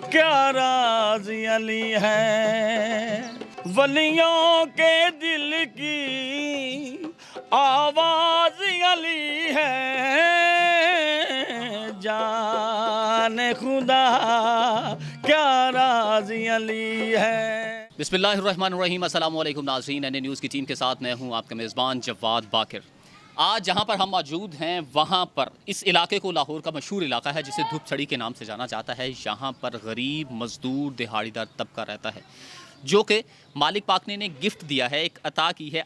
क्या राज अली है। वलियों के दिल की आवाज अली है, जाने खुदा क्या राज अली है। बिस्मिल्लाहिर्रहमानिर्रहीम। अस्सलाम वालेकुम नाज़रीन, एन न्यूज़ की टीम के साथ मैं हूं आपका मेज़बान जवाद बाकिर। आज जहां पर हम मौजूद हैं वहां पर इस इलाके को लाहौर का मशहूर इलाका है जिसे धूपछड़ी के नाम से जाना जाता है। यहाँ पर गरीब मज़दूर दिहाड़ीदार तबका रहता है जो कि मालिक पाक ने गिफ्ट दिया है, एक अता की है।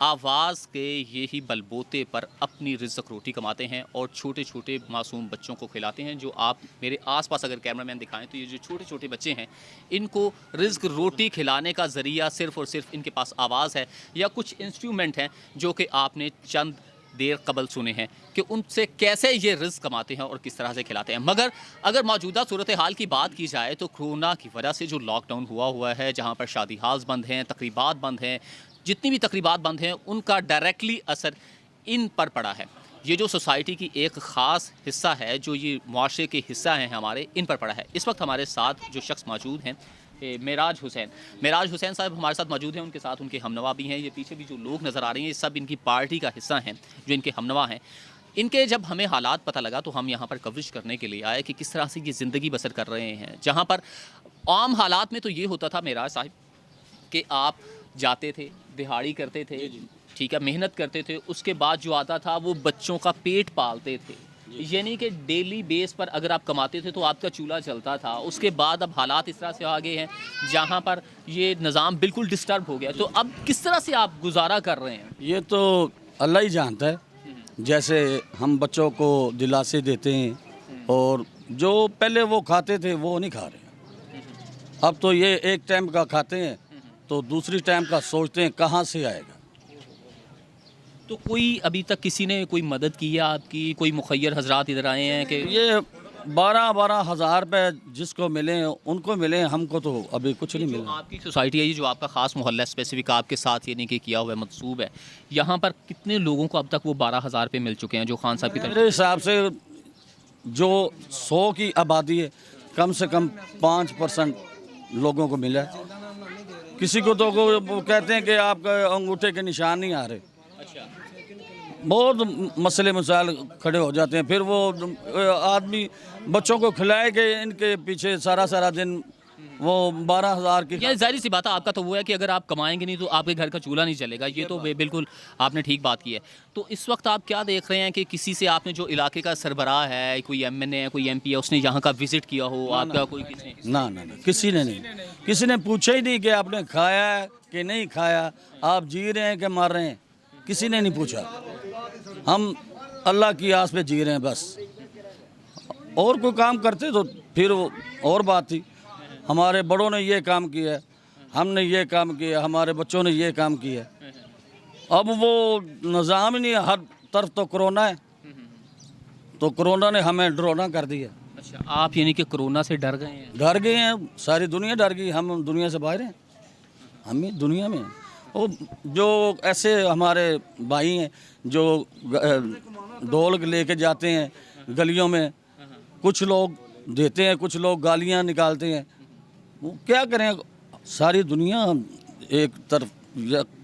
आवाज़ के यही बलबूते पर अपनी रिज़्क़ रोटी कमाते हैं और छोटे छोटे मासूम बच्चों को खिलाते हैं। जो आप मेरे आसपास अगर कैमरामैन दिखाएं तो ये जो छोटे छोटे बच्चे हैं इनको रिज़्क़ रोटी खिलाने का ज़रिया सिर्फ़ और सिर्फ इनके पास आवाज़ है या कुछ इंस्ट्रूमेंट हैं जो कि आपने चंद देर कबल सुने हैं कि उनसे कैसे ये रिज़्क़ कमाते हैं और किस तरह से खिलाते हैं। मगर अगर मौजूदा सूरत हाल की बात की जाए तो कोरोना की वजह से जो लॉकडाउन हुआ है, जहाँ पर शादी हाल्स बंद हैं, तकरीबात बंद हैं, जितनी भी तकरीबात बंद हैं उनका डायरेक्टली असर इन पर पड़ा है। ये जो सोसाइटी की एक ख़ास हिस्सा है, जो ये मुआशरे के हिस्सा हैं हमारे, इन पर पड़ा है। इस वक्त हमारे साथ जो शख्स मौजूद हैं मेराज हुसैन साहब हमारे साथ मौजूद हैं। उनके साथ उनके हमनवा भी हैं। ये पीछे भी जो लोग नज़र आ रहे हैं ये सब इनकी पार्टी का हिस्सा हैं जो इनके हमनवा हैं। इनके जब हमें हालात पता लगा तो हम यहाँ पर कवरेज करने के लिए आए कि किस तरह से ये ज़िंदगी बसर कर रहे हैं। जहाँ पर आम हालात में तो ये होता था मेराज साहब कि आप जाते थे, दिहाड़ी करते थे, ठीक है, मेहनत करते थे, उसके बाद जो आता था वो बच्चों का पेट पालते थे। यानी कि डेली बेस पर अगर आप कमाते थे तो आपका चूल्हा चलता था। उसके बाद अब हालात इस तरह से आ गए हैं जहाँ पर ये निज़ाम बिल्कुल डिस्टर्ब हो गया। तो अब किस तरह से आप गुजारा कर रहे हैं? ये तो अल्लाह ही जानता है। जैसे हम बच्चों को दिलासे देते हैं और जो पहले वो खाते थे वो नहीं खा रहे। अब तो ये एक टाइम का खाते हैं तो दूसरी टाइम का सोचते हैं कहाँ से आएगा। तो कोई अभी तक किसी ने कोई मदद की है आपकी? कोई मुखय्यर हजरात इधर आए हैं कि ये 12-12 हज़ार रुपये जिसको मिले उनको मिले, हमको तो अभी कुछ नहीं मिला। आपकी सोसाइटी है ये जो आपका ख़ास मोहल्ला स्पेसिफिक आपके साथ ये नहीं कि किया हुआ मंसूब है, यहाँ पर कितने लोगों को अब तक वो 12,000 रुपये मिल चुके हैं जो खान साहब की तरफ? मेरे हिसाब से जो 100 की आबादी है कम से कम 5% लोगों को मिला है। किसी को तो वो कहते हैं कि आपका अंगूठे के निशान नहीं आ रहे। अच्छा। बहुत मसले मसाइल खड़े हो जाते हैं। फिर वो आदमी बच्चों को खिलाए कि इनके पीछे सारा दिन वो 12,000 की। ये जाहिर सी बात है, आपका तो वो है कि अगर आप कमाएंगे नहीं तो आपके घर का चूल्हा नहीं चलेगा। ये तो बिल्कुल आपने ठीक बात की है। तो इस वक्त आप क्या देख रहे हैं कि किसी से आपने जो इलाके का सरबराह है, कोई MNA है, कोई MP है, उसने यहाँ का विजिट किया हो? आपका कोई किसने? ना, किसी ने नहीं। किसी ने पूछा ही नहीं कि आपने खाया है कि नहीं खाया, आप जी रहे हैं कि मर रहे हैं, किसी ने नहीं पूछा। हम अल्लाह की आस पे जी रहे हैं बस। और कोई काम करते तो फिर वो और बात थी। हमारे बड़ों ने ये काम किया, हमने ये काम किया, हमारे बच्चों ने ये काम किया। अब वो निज़ाम ही नहीं, हर तरफ तो कोरोना है, तो कोरोना ने हमें डरोना कर दिया। अच्छा, आप यानी कि कोरोना से डर गए हैं? डर गए हैं, सारी दुनिया डर गई। हम दुनिया से बाहर हैं, हम ही दुनिया में। वो जो ऐसे हमारे भाई हैं जो ढोल लेके जाते हैं गलियों में, कुछ लोग देते हैं, कुछ लोग गालियां निकालते हैं। वो क्या करें, सारी दुनिया एक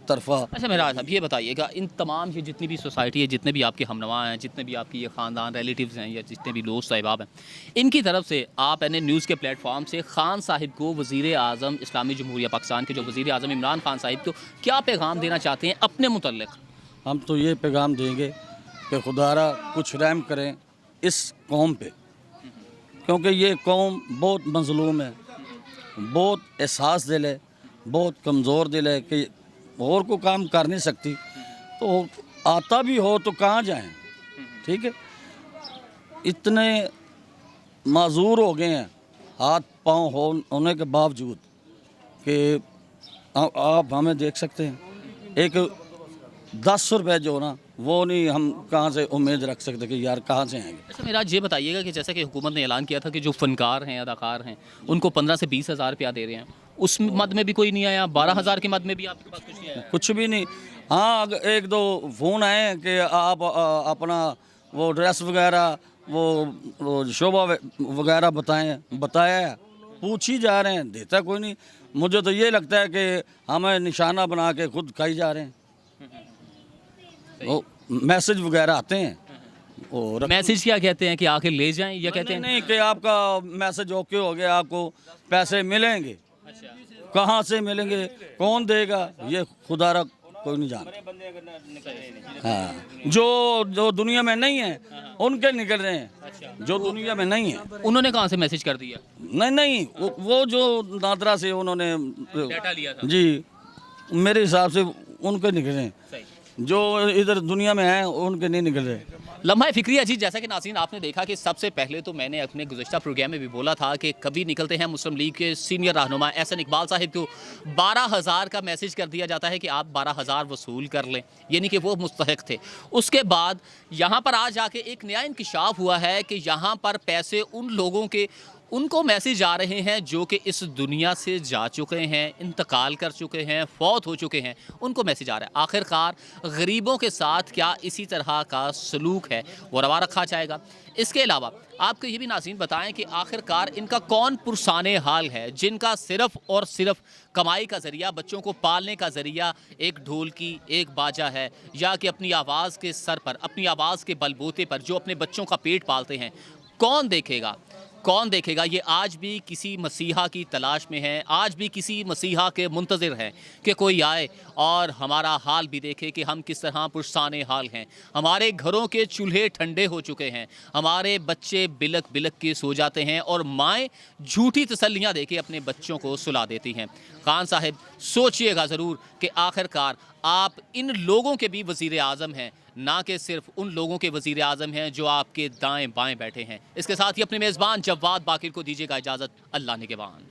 तरफा। अच्छा मेरा साहब ये बताइएगा, इन तमाम ये जितनी भी सोसाइटी है, जितने भी आपके हमनवा हैं, जितने भी आपकी ये ख़ानदान रिलेटिव्स हैं या जितने भी दोस्त अहबाब हैं, इनकी तरफ से आप NN न्यूज़ के प्लेटफॉर्म से खान साहिब को, वज़ीर आज़म इस्लामी जमहूरिया पाकिस्तान के जो वज़ीर आज़म इमरान खान साहिब को क्या पैगाम देना चाहते हैं अपने मुतल्लिक़? हम तो ये पैगाम देंगे कि खुदारा कुछ रहम करें इस कौम पे, क्योंकि ये कौम बहुत मज़लूम है, बहुत एहसास दिल है, बहुत कमज़ोर दिल है कि और को काम कर नहीं सकती। तो आता भी हो तो कहाँ जाएं, ठीक है। इतने माजूर हो गए हैं हाथ पाँव होने के बावजूद कि आप हमें देख सकते हैं। एक 10 रुपये जो ना वो नहीं, हम कहाँ से उम्मीद रख सकते कि यार कहाँ से आएंगे। अच्छा मेरा ये बताइएगा कि जैसा कि हुकूमत ने ऐलान किया था कि जो फ़नकार हैं, अदाकार हैं, उनको 15 से 20 हज़ार रुपया दे रहे हैं, उस मद में भी कोई नहीं आया? 12,000 के मद में भी आपके पास कुछ नहीं आया? कुछ भी नहीं। हाँ, एक दो फ़ोन आए कि आप अपना वो ड्रेस वगैरह वो शोभा वगैरह बताया है, पूछ ही जा रहे हैं, देता कोई नहीं। मुझे तो ये लगता है कि हमें निशाना बना के खुद खाई जा रहे हैं। वो मैसेज वगैरह आते हैं और मैसेज क्या कहते हैं कि आके ले जाएं या कहते हैं नहीं कि आपका मैसेज ओके हो गया, आपको पैसे मिलेंगे। कहाँ से मिलेंगे, कौन देगा, ये खुदारा कोई नहीं जानता। हाँ, जो दुनिया में नहीं है उनके निकल रहे हैं, जो दुनिया में नहीं है। उन्होंने कहाँ से मैसेज कर दिया? नहीं, वो जो नादरा से उन्होंने डाटा लिया था जी, मेरे हिसाब से उनके निकल रहे हैं। सही। जो इधर दुनिया में है उनके नहीं निकल रहे। लम्हा फिक्री अजीज, जैसा कि नाज़रीन आपने देखा कि सबसे पहले तो मैंने अपने गुज़श्ता प्रोग्राम में भी बोला था कि कभी निकलते हैं मुस्लिम लीग के सीनियर रहनुमा एहसन इकबाल साहिब को 12,000 का मैसेज कर दिया जाता है कि आप 12,000 वसूल कर लें, यानी कि वो मुस्तहिक थे। उसके बाद यहाँ पर आज आके एक नया इंकिशाफ हुआ है कि यहाँ पर पैसे उन लोगों के उनको मैसेज आ रहे हैं जो कि इस दुनिया से जा चुके हैं, इंतकाल कर चुके हैं, फौत हो चुके हैं, उनको मैसेज आ रहा है। आखिरकार गरीबों के साथ क्या इसी तरह का सलूक है, वो रवा रखा जाएगा? इसके अलावा आपको ये भी नाज़रीन बताएं कि आखिरकार इनका कौन पुरसाने हाल है जिनका सिर्फ़ और सिर्फ कमाई का ज़रिया, बच्चों को पालने का ज़रिया एक ढोलकी, एक बाजा है, या कि अपनी आवाज़ के सर पर, अपनी आवाज़ के बलबूते पर जो अपने बच्चों का पेट पालते हैं, कौन देखेगा? कौन देखेगा? ये आज भी किसी मसीहा की तलाश में है, आज भी किसी मसीहा के मुंतज़िर हैं कि कोई आए और हमारा हाल भी देखे कि हम किस तरह पुरसाने हाल हैं। हमारे घरों के चूल्हे ठंडे हो चुके हैं, हमारे बच्चे बिलक बिलक के सो जाते हैं और माएँ झूठी तसल्लियाँ दे के अपने बच्चों को सुला देती हैं। खान साहब, सोचिएगा ज़रूर कि आखिरकार आप इन लोगों के भी वज़ीर आज़म हैं, ना कि सिर्फ उन लोगों के वज़ीर आज़म हैं जो आपके दाएं बाएं बैठे हैं। इसके साथ ही अपने मेज़बान जवाद बाकिर को दीजिएगा इजाज़त। अल्लाह निगहबान।